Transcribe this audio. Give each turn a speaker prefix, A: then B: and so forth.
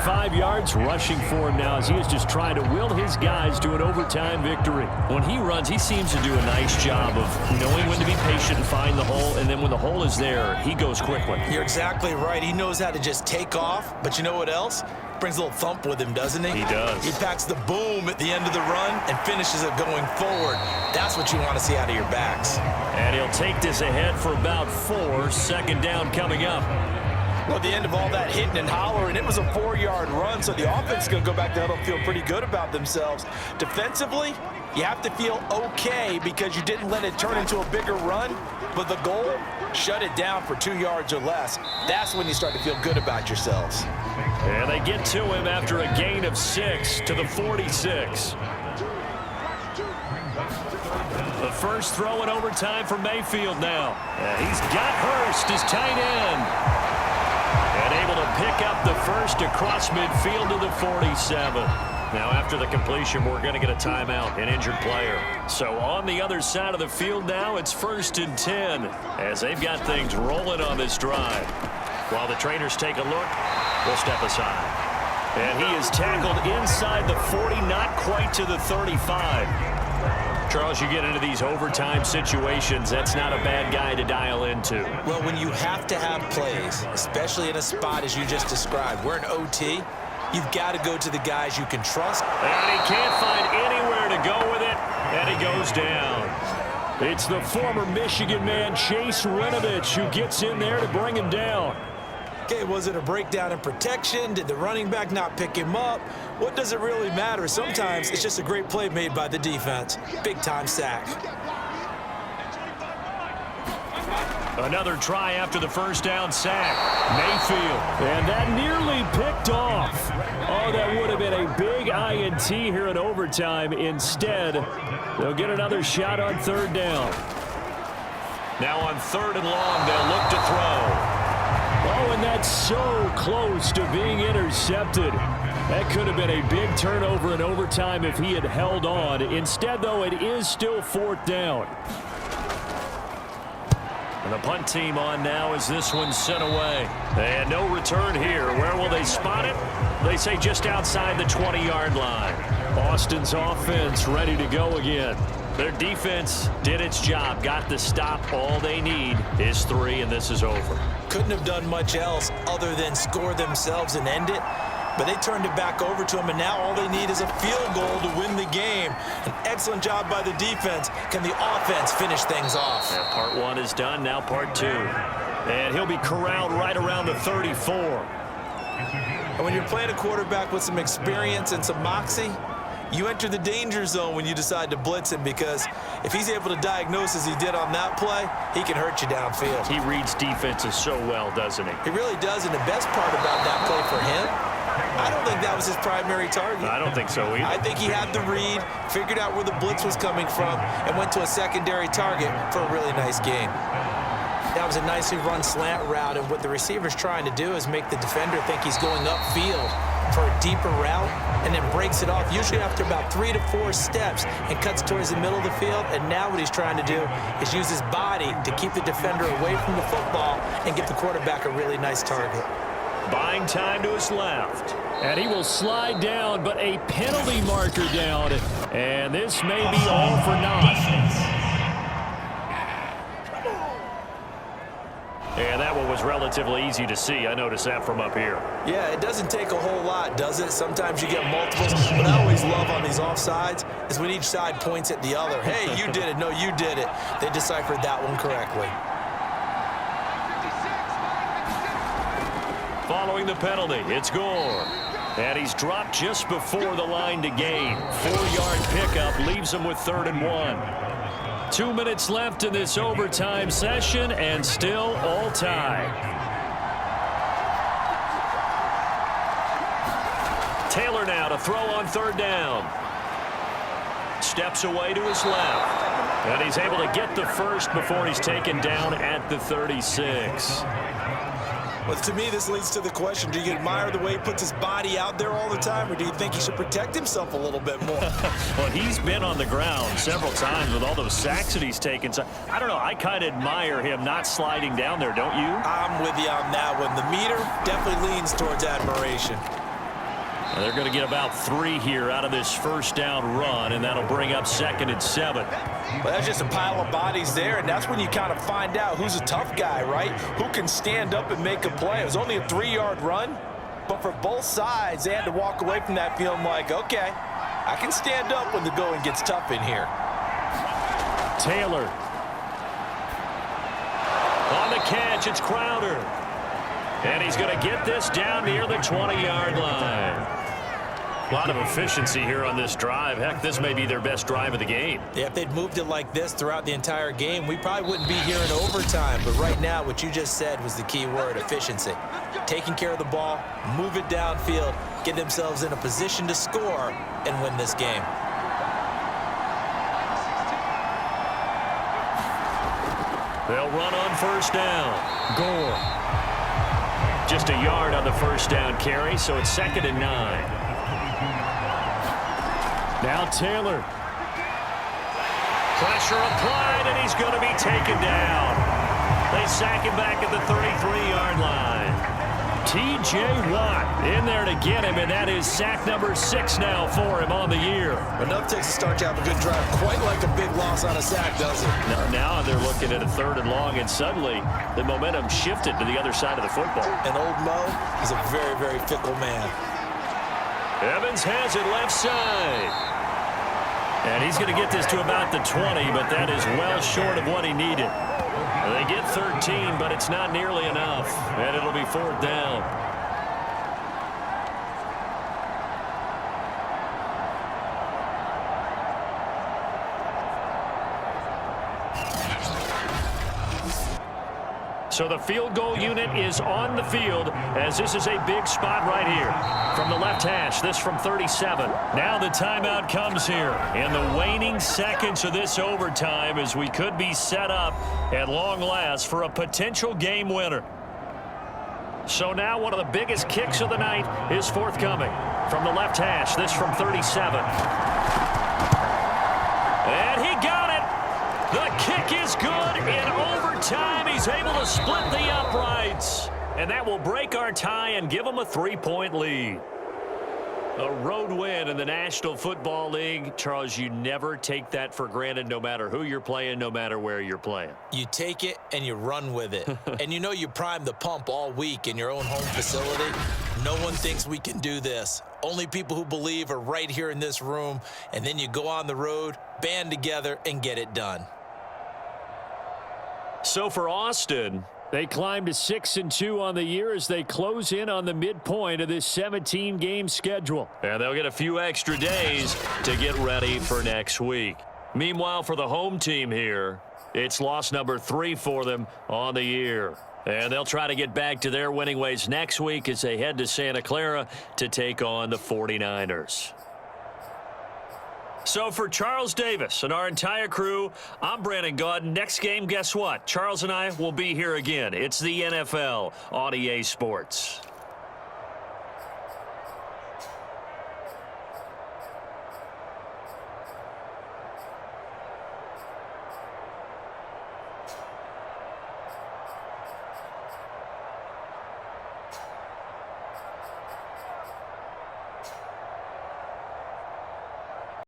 A: 5 yards rushing for him now as he is just trying to will his guys to an overtime victory. When he runs, he seems to do a nice job of knowing when to be patient and find the hole, and then when the hole is there, he goes quickly.
B: You're exactly right. He knows how to just take off, but you know what else? Brings a little thump with him, doesn't he?
A: He does.
B: He packs the boom at the end of the run and finishes it going forward. That's what you want to see out of your backs.
A: And he'll take this ahead for about 4. Second down coming up.
B: Well, at the end of all that hitting and hollering, it was a 4-yard run, so the offense is going to go back to huddle and feel pretty good about themselves. Defensively, you have to feel okay because you didn't let it turn into a bigger run, but the goal, shut it down for 2 yards or less. That's when you start to feel good about yourselves.
A: And they get to him after a gain of 6 to the 46. The first throw in overtime for Mayfield now. He's got Hurst as tight end. And able to pick up the first across midfield to the 47. Now after the completion, we're going to get a timeout, an injured player. So on the other side of the field now, it's 1st and 10 as they've got things rolling on this drive. While the trainers take a look, we'll step aside. And he is tackled inside the 40, not quite to the 35. Charles, you get into these overtime situations, that's not a bad guy to dial into.
B: Well, when you have to have plays, especially in a spot as you just described, we're in OT, you've got to go to the guys you can trust.
A: And he can't find anywhere to go with it, and he goes down. It's the former Michigan man, Chase Winovich, who gets in there to bring him down.
B: Okay, was it a breakdown in protection? Did the running back not pick him up? What does it really matter? Sometimes it's just a great play made by the defense. Big-time sack.
A: Another try after the first down sack. Mayfield. And that nearly picked off. Oh, that would have been a big INT here in overtime. Instead, they'll get another shot on 3rd down. Now on 3rd and long, they'll look to throw. Oh, and that's so close to being intercepted. That could have been a big turnover in overtime if he had held on. Instead, though, it is still 4th down. And the punt team on now as this one's sent away. And no return here. Where will they spot it? They say just outside the 20-yard line. Austin's offense ready to go again. Their defense did its job, got the stop. All they need is 3, and this is over.
B: Couldn't have done much else other than score themselves and end it. But they turned it back over to him, and now all they need is a field goal to win the game. An excellent job by the defense. Can the offense finish things off?
A: Yeah, part 1 is done, now part 2. And he'll be corralled right around the 34.
B: And when you're playing a quarterback with some experience and some moxie, you enter the danger zone when you decide to blitz him, because if he's able to diagnose as he did on that play, he can hurt you downfield.
A: He reads defenses so well, doesn't he?
B: He really does, and the best part about that play for him, I don't think that was his primary target.
A: I don't think so either.
B: I think he had the read, figured out where the blitz was coming from, and went to a secondary target for a really nice gain. That was a nicely run slant route, and what the receiver's trying to do is make the defender think he's going upfield for a deeper route, and then breaks it off, usually after about 3 to 4 steps, and cuts towards the middle of the field. And now what he's trying to do is use his body to keep the defender away from the football and get the quarterback a really nice target.
A: Buying time to his left. And he will slide down, but a penalty marker down. And this may be all for naught. And that one was relatively easy to see. I noticed that from up here.
B: Yeah, it doesn't take a whole lot, does it? Sometimes you get multiples. What I always love on these offsides is when each side points at the other. Hey, you did it. No, you did it. They deciphered that one correctly.
A: Following the penalty, it's Gore. And he's dropped just before the line to gain. 4-yard pickup leaves him with 3rd and 1. 2 minutes left in this overtime session, and still all tied. Taylor now to throw on 3rd down. Steps away to his left. And he's able to get the first before he's taken down at the 36.
B: Well, to me, this leads to the question, do you admire the way he puts his body out there all the time, or do you think he should protect himself a little bit more?
A: Well, he's been on the ground several times with all those sacks that he's taken. So, I don't know, I kind of admire him not sliding down there, don't you?
B: I'm with you on that one. The meter definitely leans towards admiration.
A: They're going to get about 3 here out of this first down run, and that'll bring up 2nd and 7.
B: Well, that's just a pile of bodies there, and that's when you kind of find out who's a tough guy, right? Who can stand up and make a play. It was only a 3-yard run, but for both sides, they had to walk away from that feeling like, okay, I can stand up when the going gets tough in here.
A: Taylor. On the catch, it's Crowder. And he's going to get this down near the 20-yard line. A lot of efficiency here on this drive. Heck, this may be their best drive of the game.
B: Yeah, if they'd moved it like this throughout the entire game, we probably wouldn't be here in overtime. But right now, what you just said was the key word, efficiency. Taking care of the ball, move it downfield, get themselves in a position to score and win this game.
A: They'll run on first down. Gore. Just a yard on the first down carry, so it's 2nd and 9. Now Taylor. Pressure applied, and he's going to be taken down. They sack him back at the 33-yard line. T.J. Watt in there to get him, and that is sack number 6 now for him on the year.
B: Enough takes a start to have a good drive. Quite like a big loss on a sack, does it?
A: Now they're looking at a 3rd and long, and suddenly the momentum shifted to the other side of the football.
B: And old Mo is a very, very fickle man.
A: Evans has it left side. And he's going to get this to about the 20, but that is well short of what he needed. They get 13, but it's not nearly enough, and it'll be 4th down. So the field goal unit is on the field as this is a big spot right here. From the left hash, this from 37. Now the timeout comes here in the waning seconds of this overtime as we could be set up at long last for a potential game winner. So now one of the biggest kicks of the night is forthcoming. From the left hash, this from 37. And he got it. The kick is good in overtime. He's able to split the uprights. And that will break our tie and give him a 3-point lead. A road win in the National Football League. Charles, you never take that for granted no matter who you're playing, no matter where you're playing.
B: You take it and you run with it. And you know you primed the pump all week in your own home facility. No one thinks we can do this. Only people who believe are right here in this room. And then you go on the road, band together, and get it done.
A: So for Austin, they climb to 6-2 on the year as they close in on the midpoint of this 17-game schedule. And they'll get a few extra days to get ready for next week. Meanwhile, for the home team here, it's loss number 3 for them on the year. And they'll try to get back to their winning ways next week as they head to Santa Clara to take on the 49ers. So for Charles Davis and our entire crew, I'm Brandon Gaudin. Next game, guess what? Charles and I will be here again. It's the NFL on EA Sports.